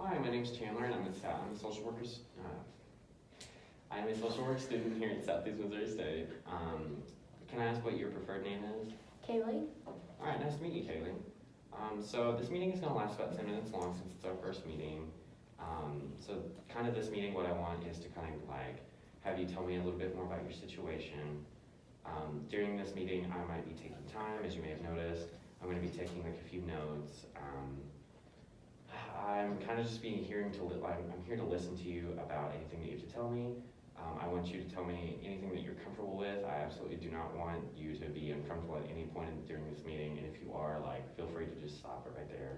Hi, my name's Chandler, and I'm a social worker. I'm a social work student here at Southeast Missouri State. Can I ask what your preferred name is? Kaylee? All right, nice to meet you, Kaylee. So this meeting is going to last about 10 minutes long since it's our first meeting. So kind of this meeting, what I want is to kind of like have you tell me a little bit more about your situation. During this meeting, I might be taking time, as you may have noticed. I'm going to be taking like a few notes. I'm kind of just I'm here to listen to you about anything that you have to tell me. I want you to tell me anything that you're comfortable with. I absolutely do not want you to be uncomfortable at any point during this meeting, and if you are, like, feel free to just stop it right there.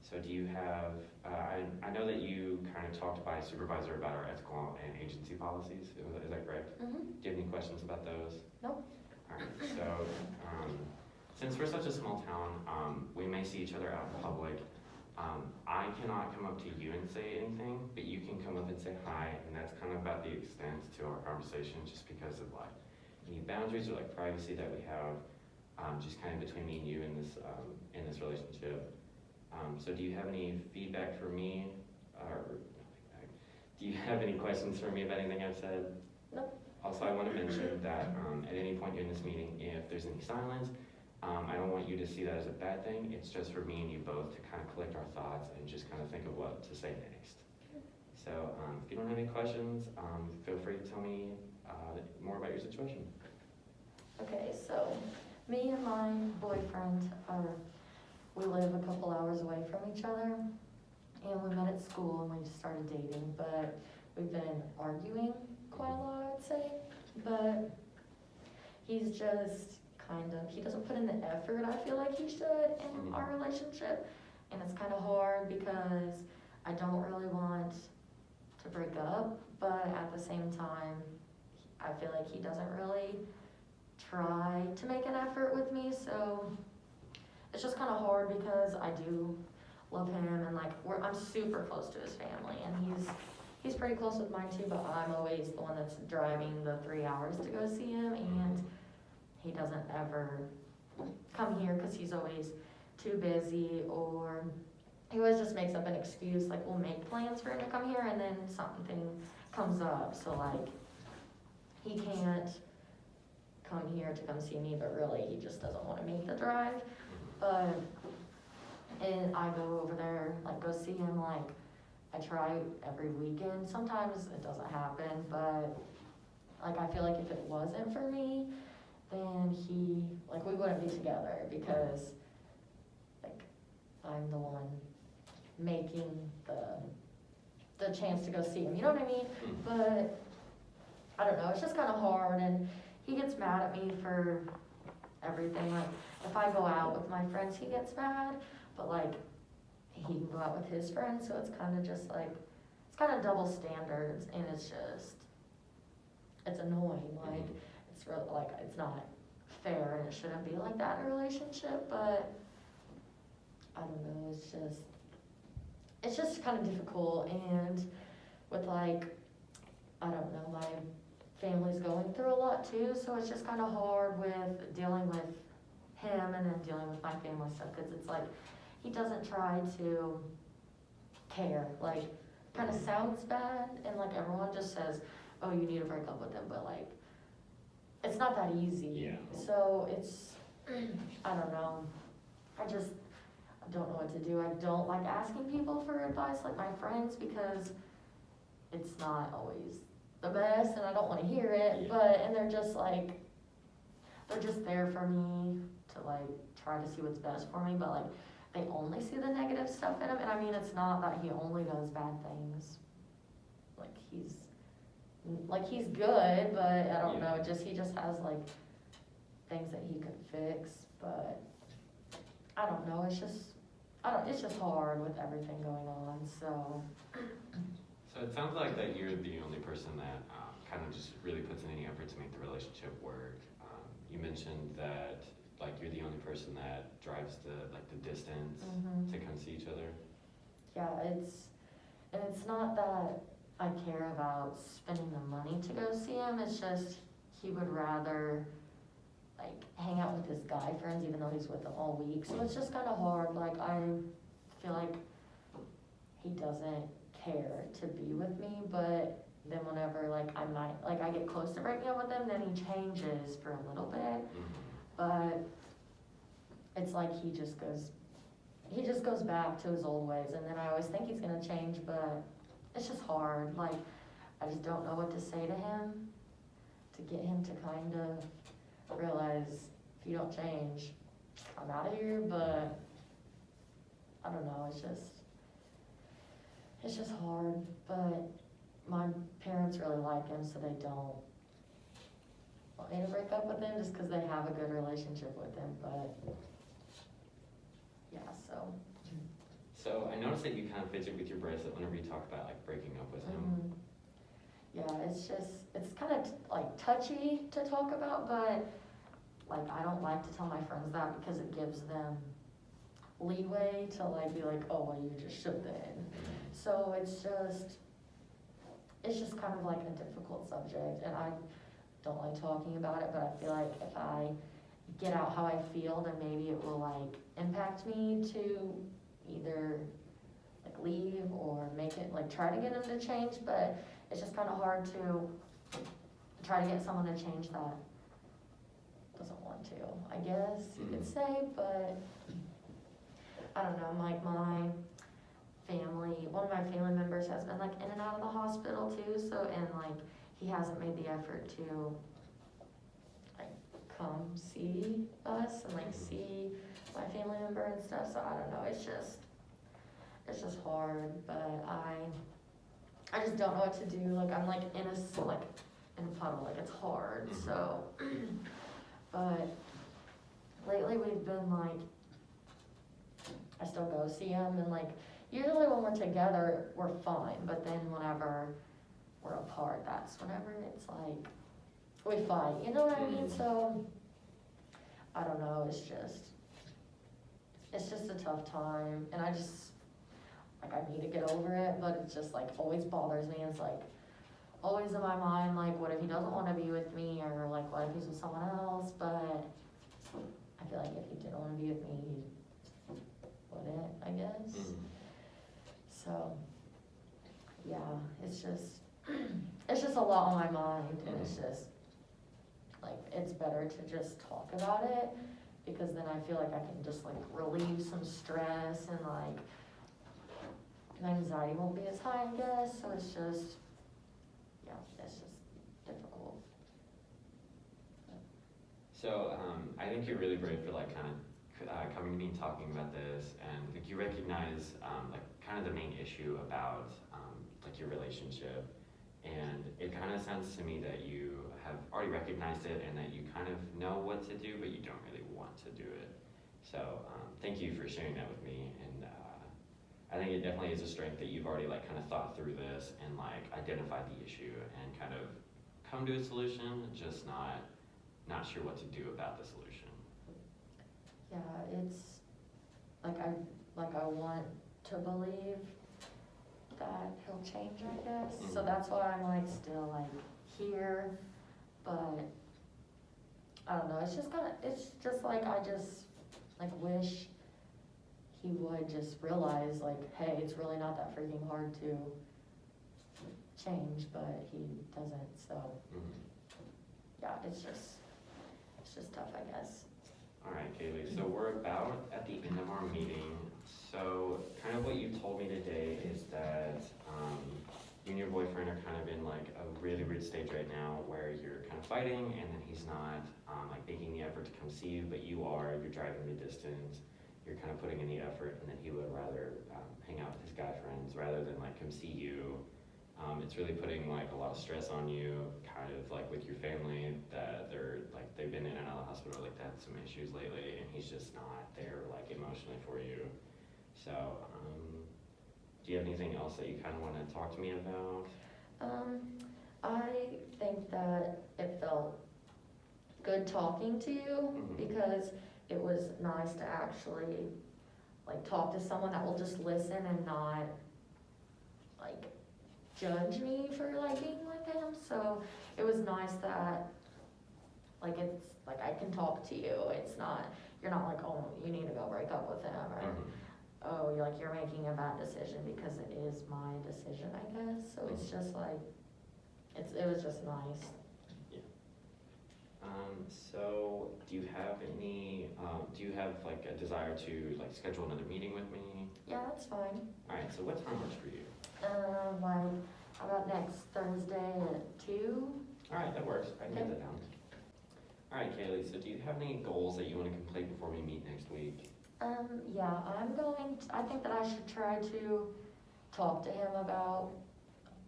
So do you have, I know that you kind of talked by supervisor about our ethical and agency policies, is that correct? Mm-hmm. Do you have any questions about those? Nope. All right, so since we're such a small town, we may see each other out in public. I cannot come up to you and say anything, but you can come up and say hi, and that's kind of about the extent to our conversation, just because of like any boundaries or like privacy that we have, just kind of between me and you in this relationship. So do you have any feedback for me, or do you have any questions for me about anything I've said? Nope. Also, I want to mention that at any point during this meeting, if there's any silence, I don't want you to see that as a bad thing. It's just for me and you both to kind of collect our thoughts and just kind of think of what to say next. So if you don't have any questions, feel free to tell me more about your situation. Okay, so me and my boyfriend we live a couple hours away from each other, and we met at school and we just started dating, but we've been arguing quite a lot, I'd say. But he's just he doesn't put in the effort I feel like he should in our relationship, and it's kind of hard because I don't really want to break up, but at the same time, I feel like he doesn't really try to make an effort with me, so it's just kind of hard because I do love him, and like I'm super close to his family, and he's pretty close with mine too, but I'm always the one that's driving the 3 hours to go see him, and he doesn't ever come here because he's always too busy, or he always just makes up an excuse. Like, we'll make plans for him to come here and then something comes up, so like he can't come here to come see me, but really he just doesn't want to make the drive. And I go over there, like, go see him, like I try every weekend. Sometimes it doesn't happen, but like I feel like if it wasn't for me, then we wouldn't be together, because like I'm the one making the chance to go see him, you know what I mean? But I don't know, it's just kind of hard, and he gets mad at me for everything. Like, if I go out with my friends, he gets mad, but like he can go out with his friends, so it's kind of just like, it's kind of double standards, and it's annoying. Like, it's real, like, it's not fair, and it shouldn't be like that in a relationship, but I don't know, it's just kind of difficult. And with like, I don't know, my family's going through a lot too, so it's just kind of hard with dealing with him and then dealing with my family stuff, because it's like he doesn't try to care. Like, kind of sounds bad, and like everyone just says, oh, you need to break up with him, but like it's not that easy. Yeah. So it's, I don't know, I don't know what to do. I don't like asking people for advice, like my friends, because it's not always the best, and I don't want to hear it. Yeah. And they're just there for me to like try to see what's best for me, but like they only see the negative stuff in him. And I mean, it's not that he only does bad things. Like he's good, but I don't know, he just has like things that he could fix, but I don't know, it's just hard with everything going on, so. So it sounds like that you're the only person that kind of just really puts in any effort to make the relationship work. You mentioned that like you're the only person that drives the distance to come see each other. Yeah, it's not that I care about spending the money to go see him, it's just he would rather like hang out with his guy friends even though he's with them all week, so it's just kind of hard. Like, I feel like doesn't care to be with me, but then whenever like I get close to breaking up with him, then he changes for a little bit, but it's like he just goes back to his old ways, and then I always think he's gonna change, but it's just hard, like, I just don't know what to say to him, to get him to kind of realize, if you don't change, I'm out of here, but, I don't know, it's just hard, but my parents really like him, so they don't want me to break up with him, just because they have a good relationship with him, but, yeah, so. So I noticed that you kind of fidget with your bracelet whenever you talk about like breaking up with him. Mhm. Yeah, it's kind of like touchy to talk about, but like I don't like to tell my friends that because it gives them leeway to like be like, oh, well, you just should then. So it's just kind of like a difficult subject, and I don't like talking about it, but I feel like if I get out how I feel, then maybe it will like impact me to either like leave or make it, like try to get him to change, but it's just kind of hard to try to get someone to change that doesn't want to, I guess you could say, but I don't know, like one of my family members has been like in and out of the hospital too, so, and like he hasn't made the effort to like come see us and like see my family member and stuff, so I don't know, it's just hard, but I just don't know what to do, like I'm like in a puddle, like it's hard, so, but lately we've been like, I still go see him, and like, usually when we're together, we're fine, but then whenever we're apart, that's whenever it's like, we fight, you know what I mean, so, I don't know, it's just a tough time, and I need to get over it, but it's just like, always bothers me, it's like, always in my mind, like, what if he doesn't wanna be with me, or like, what if he's with someone else, but I feel like if he didn't wanna be with me, he wouldn't, I guess. So, yeah, it's just a lot on my mind, and it's just, like, it's better to just talk about it, because then I feel like I can just like relieve some stress, and like, my anxiety won't be as high, I guess, so it's just difficult. So I think you're really brave for like kind of coming to me and talking about this, and like you recognize like kind of the main issue about like your relationship, and it kind of sounds to me that you have already recognized it and that you kind of know what to do, but you don't really want to do it. So thank you for sharing that with me, and I think it definitely is a strength that you've already like kind of thought through this and like identified the issue and kind of come to a solution, just not sure what to do about the solution. Yeah, it's like I want to believe that he'll change, I guess. So that's why I'm like still like here, but I don't know. It's just like I just like wish he would just realize like, hey, it's really not that freaking hard to change, but he doesn't. So yeah, it's just tough, I guess. All right, Kaylee, so we're about at the end of our meeting. So kind of what you told me today is that you and your boyfriend are kind of in like a really weird stage right now where you're kind of fighting, and then he's not like making the effort to come see you, but you're driving the distance, you're kind of putting in the effort, and then he would rather hang out with his guy friends rather than like come see you. It's really putting like a lot of stress on you, kind of like with your family, that they've been in and out of the hospital, like they had some issues lately, and he's just not there like emotionally for you. So, do you have anything else that you kind of want to talk to me about? I think that it felt good talking to you because it was nice to actually like talk to someone that will just listen and not like judge me for like being like him. So it was nice that like it's like I can talk to you. It's not, you're not like, oh, you need to go break up with him, or oh, you're like, like you're making a bad decision because it is my decision, I guess. So it's just like, it was just nice. So do you have any, do you have like a desire to like schedule another meeting with me? Yeah, that's fine. Alright, so what time works for you? Like, how about next Thursday at 2? Alright, that works, I can get that down. Alright, Kaylee, so do you have any goals that you wanna complete before we meet next week? Yeah, I think that I should try to talk to him about,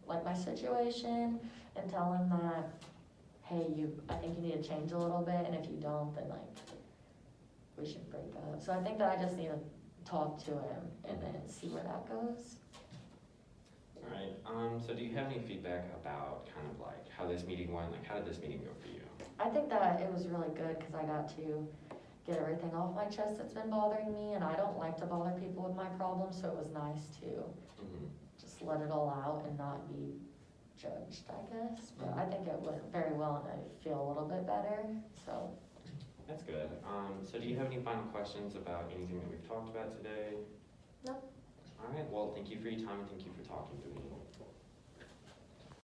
like, my situation and tell him that, hey, I think you need to change a little bit, and if you don't, then like, we should break up. So I think that I just need to talk to him and then see where that goes. Alright, so do you have any feedback about kind of like how this meeting went, like how did this meeting go for you? I think that it was really good, cause I got to get everything off my chest that's been bothering me, and I don't like to bother people with my problems, so it was nice to just let it all out and not be judged, I guess. But I think it went very well, and I feel a little bit better, so. That's good. So do you have any final questions about anything that we've talked about today? No. Alright, well, thank you for your time and thank you for talking to me.